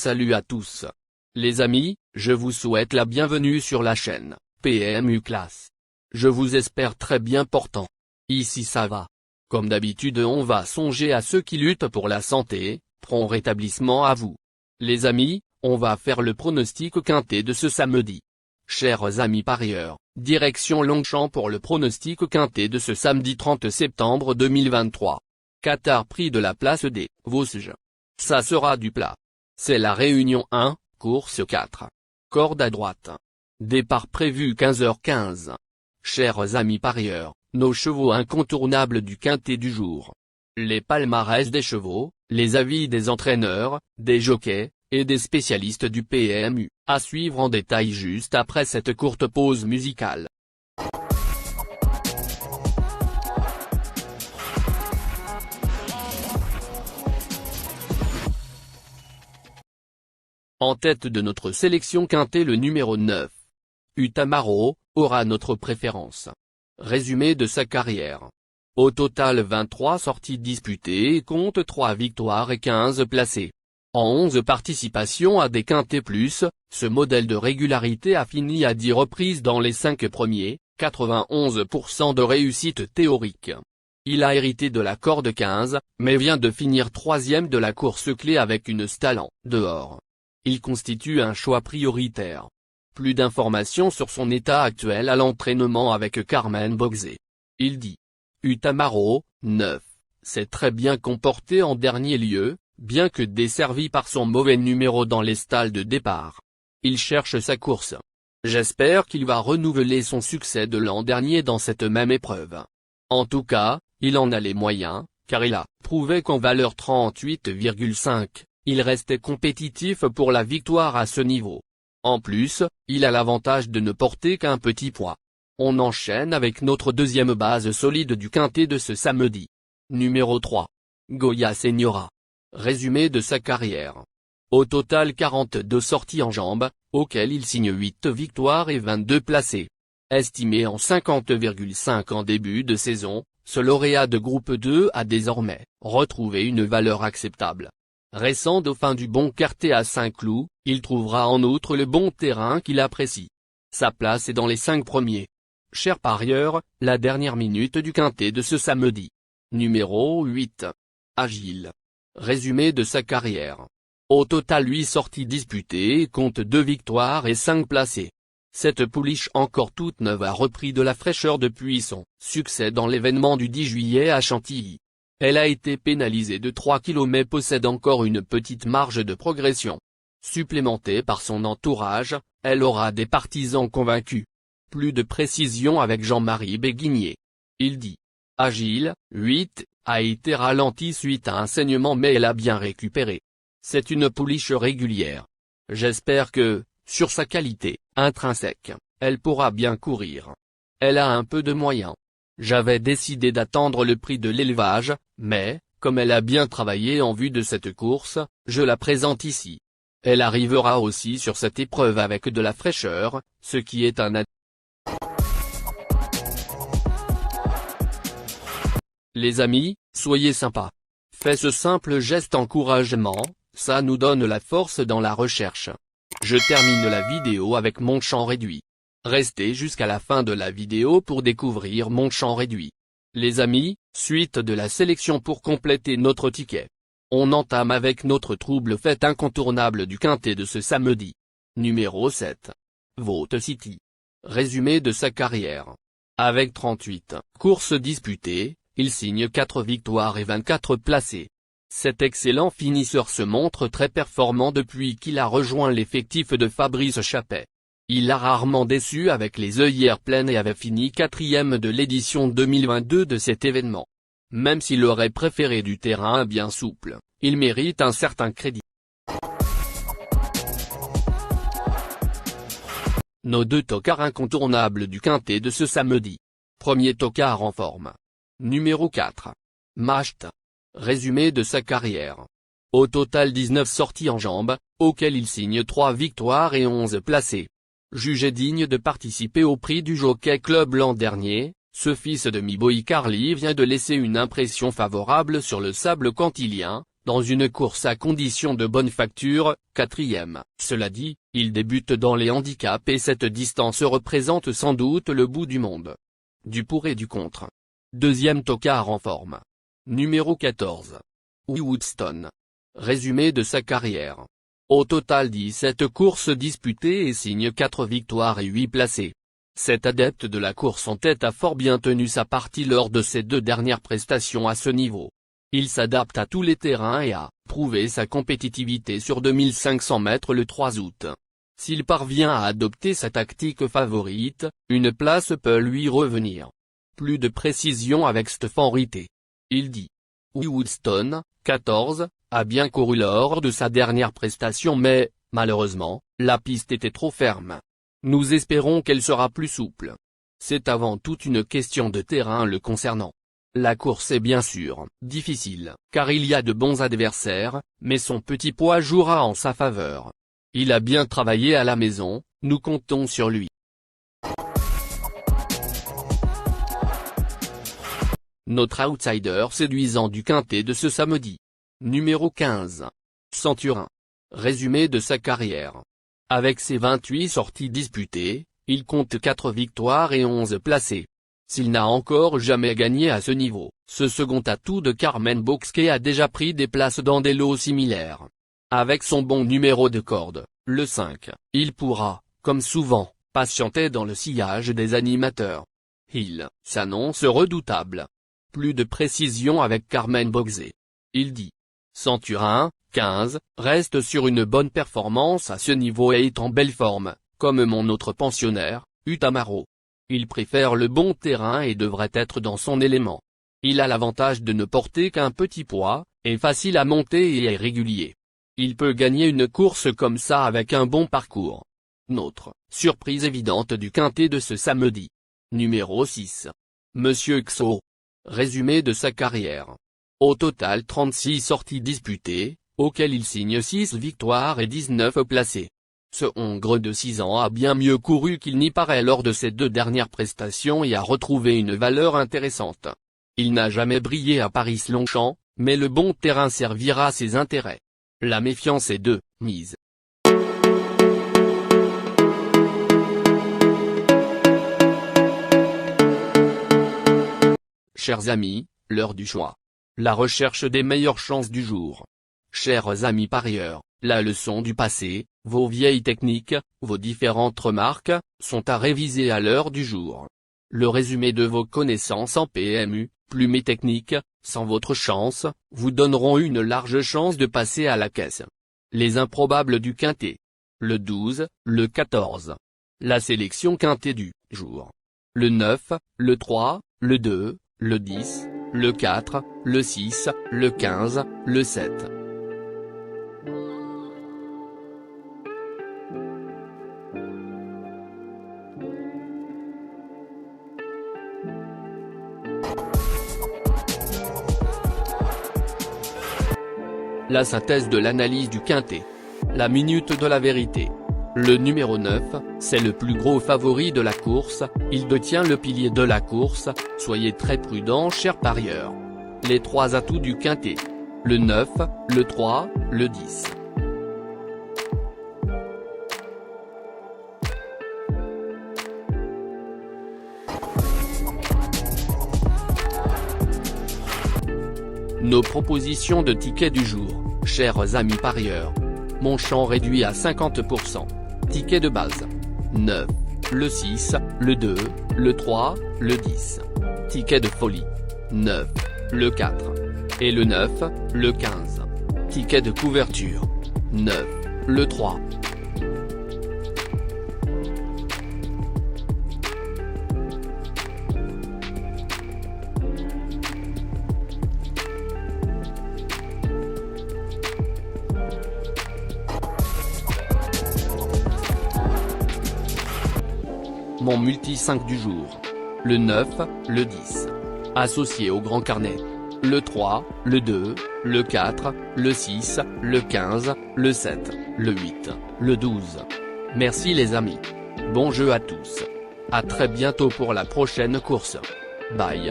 Salut à tous. Les amis, je vous souhaite la bienvenue sur la chaîne PMU Classe. Je vous espère très bien portant. Ici ça va. Comme d'habitude on va songer à ceux qui luttent pour la santé, prompt rétablissement à vous. Les amis, on va faire le pronostic quintet de ce samedi. Chers amis parieurs, direction Longchamp pour le pronostic quintet de ce samedi 30 septembre 2023. Qatar prix de la place des Vosges. Ça sera du plat. C'est la réunion 1, course 4. Corde à droite. Départ prévu 15h15. Chers amis parieurs, nos chevaux incontournables du quintet du jour. Les palmarès des chevaux, les avis des entraîneurs, des jockeys, et des spécialistes du PMU, à suivre en détail juste après cette courte pause musicale. En tête de notre sélection quintet le numéro 9. Utamaro, aura notre préférence. Résumé de sa carrière. Au total 23 sorties disputées et compte 3 victoires et 15 placés. En 11 participations à des quintets plus, ce modèle de régularité a fini à 10 reprises dans les 5 premiers, 91% de réussite théorique. Il a hérité de la corde 15, mais vient de finir 3e de la course clé avec une Stalin, dehors. Il constitue un choix prioritaire. Plus d'informations sur son état actuel à l'entraînement avec Carmen Boxé. Il dit. Utamaro, 9, s'est très bien comporté en dernier lieu, bien que desservi par son mauvais numéro dans les stalles de départ. Il cherche sa course. J'espère qu'il va renouveler son succès de l'an dernier dans cette même épreuve. En tout cas, il en a les moyens, car il a prouvé qu'en valeur 38,5, il restait compétitif pour la victoire à ce niveau. En plus, il a l'avantage de ne porter qu'un petit poids. On enchaîne avec notre deuxième base solide du quintet de ce samedi. Numéro 3. Goya Seniora. Résumé de sa carrière. Au total 42 sorties en jambes, auxquelles il signe 8 victoires et 22 placés. Estimé en 50,5 en début de saison, ce lauréat de groupe 2 a désormais retrouvé une valeur acceptable. Récent dauphin du bon quartet à Saint-Cloud, il trouvera en outre le bon terrain qu'il apprécie. Sa place est dans les 5 premiers. Chers parieurs, la dernière minute du quintet de ce samedi. Numéro 8. Agile. Résumé de sa carrière. Au total 8 sorties disputées et compte 2 victoires et 5 placés. Cette pouliche encore toute neuve a repris de la fraîcheur depuis son succès dans l'événement du 10 juillet à Chantilly. Elle a été pénalisée de 3 kg mais possède encore une petite marge de progression. Supplémentée par son entourage, elle aura des partisans convaincus. Plus de précision avec Jean-Marie Béguigné. Il dit. Agile, 8, a été ralenti suite à un saignement mais elle a bien récupéré. C'est une pouliche régulière. J'espère que, sur sa qualité intrinsèque, elle pourra bien courir. Elle a un peu de moyens. J'avais décidé d'attendre le prix de l'élevage, mais, comme elle a bien travaillé en vue de cette course, je la présente ici. Elle arrivera aussi sur cette épreuve avec de la fraîcheur, ce qui est un atout. Les amis, soyez sympas. Faites ce simple geste encouragement, ça nous donne la force dans la recherche. Je termine la vidéo avec mon champ réduit. Restez jusqu'à la fin de la vidéo pour découvrir mon champ réduit. Les amis, suite de la sélection pour compléter notre ticket. On entame avec notre trouble fête incontournable du quintet de ce samedi. Numéro 7. Vote City. Résumé de sa carrière. Avec 38 courses disputées, il signe 4 victoires et 24 placés. Cet excellent finisseur se montre très performant depuis qu'il a rejoint l'effectif de Fabrice Chappet. Il a rarement déçu avec les œillères pleines et avait fini 4e de l'édition 2022 de cet événement. Même s'il aurait préféré du terrain bien souple, il mérite un certain crédit. Nos 2 tocards incontournables du quintet de ce samedi. Premier tocard en forme. Numéro 4. Macht. Résumé de sa carrière. Au total 19 sorties en jambes, auxquelles il signe 3 victoires et 11 placés. Jugé digne de participer au prix du Jockey Club l'an dernier, ce fils de Mibo Icarly vient de laisser une impression favorable sur le sable cantilien, dans une course à condition de bonne facture, 4e. Cela dit, il débute dans les handicaps et cette distance représente sans doute le bout du monde. Du pour et du contre. 2e tocard en forme. Numéro 14. Woodstone. Résumé de sa carrière. Au total 17 courses disputées et signe 4 victoires et 8 placés. Cet adepte de la course en tête a fort bien tenu sa partie lors de ses 2 dernières prestations à ce niveau. Il s'adapte à tous les terrains et a prouvé sa compétitivité sur 2500 mètres le 3 août. S'il parvient à adopter sa tactique favorite, une place peut lui revenir. Plus de précision avec Stefan Rité. Il dit. Woodstone, 14, a bien couru lors de sa dernière prestation mais, malheureusement, la piste était trop ferme. Nous espérons qu'elle sera plus souple. C'est avant tout une question de terrain le concernant. La course est bien sûr difficile, car il y a de bons adversaires, mais son petit poids jouera en sa faveur. Il a bien travaillé à la maison, nous comptons sur lui. Notre outsider séduisant du quintet de ce samedi. Numéro 15. Centurin. Résumé de sa carrière. Avec ses 28 sorties disputées, il compte 4 victoires et 11 placés. S'il n'a encore jamais gagné à ce niveau, ce second atout de Carmen Bosquet a déjà pris des places dans des lots similaires. Avec son bon numéro de corde, le 5, il pourra, comme souvent, patienter dans le sillage des animateurs. Il s'annonce redoutable. Plus de précision avec Carmen Bosquet. Il dit. Centurin, 15, reste sur une bonne performance à ce niveau et est en belle forme, comme mon autre pensionnaire, Utamaro. Il préfère le bon terrain et devrait être dans son élément. Il a l'avantage de ne porter qu'un petit poids, est facile à monter et est régulier. Il peut gagner une course comme ça avec un bon parcours. Notre surprise évidente du quintet de ce samedi. Numéro 6. Monsieur Xo. Résumé de sa carrière. Au total 36 sorties disputées, auxquelles il signe 6 victoires et 19 placés. Ce Hongre de 6 ans a bien mieux couru qu'il n'y paraît lors de ses 2 dernières prestations et a retrouvé une valeur intéressante. Il n'a jamais brillé à Paris-Longchamp, mais le bon terrain servira ses intérêts. La méfiance est de mise. Chers amis, l'heure du choix. La recherche des meilleures chances du jour. Chers amis parieurs, la leçon du passé, vos vieilles techniques, vos différentes remarques, sont à réviser à l'heure du jour. Le résumé de vos connaissances en PMU, plus mes techniques, sans votre chance, vous donneront une large chance de passer à la caisse. Les improbables du quintet. Le 12, le 14. La sélection quintet du jour. Le 9, le 3, le 2, le 10, le 4, le 6, le 15, le 7. La synthèse de l'analyse du quintet. La minute de la vérité. Le numéro 9, c'est le plus gros favori de la course, il détient le pilier de la course, soyez très prudents chers parieurs. Les 3 atouts du quintet. Le 9, le 3, le 10. Nos propositions de tickets du jour, chers amis parieurs. Mon champ réduit à 50%. Ticket de base. 9, le 6, le 2, le 3, le 10. Ticket de folie. 9, le 4. Et le 9, le 15. Ticket de couverture. 9, le 3. Mon multi 5 du jour. Le 9, le 10. Associé au grand carnet. Le 3, le 2, le 4, le 6, le 15, le 7, le 8, le 12. Merci les amis. Bon jeu à tous. À très bientôt pour la prochaine course. Bye.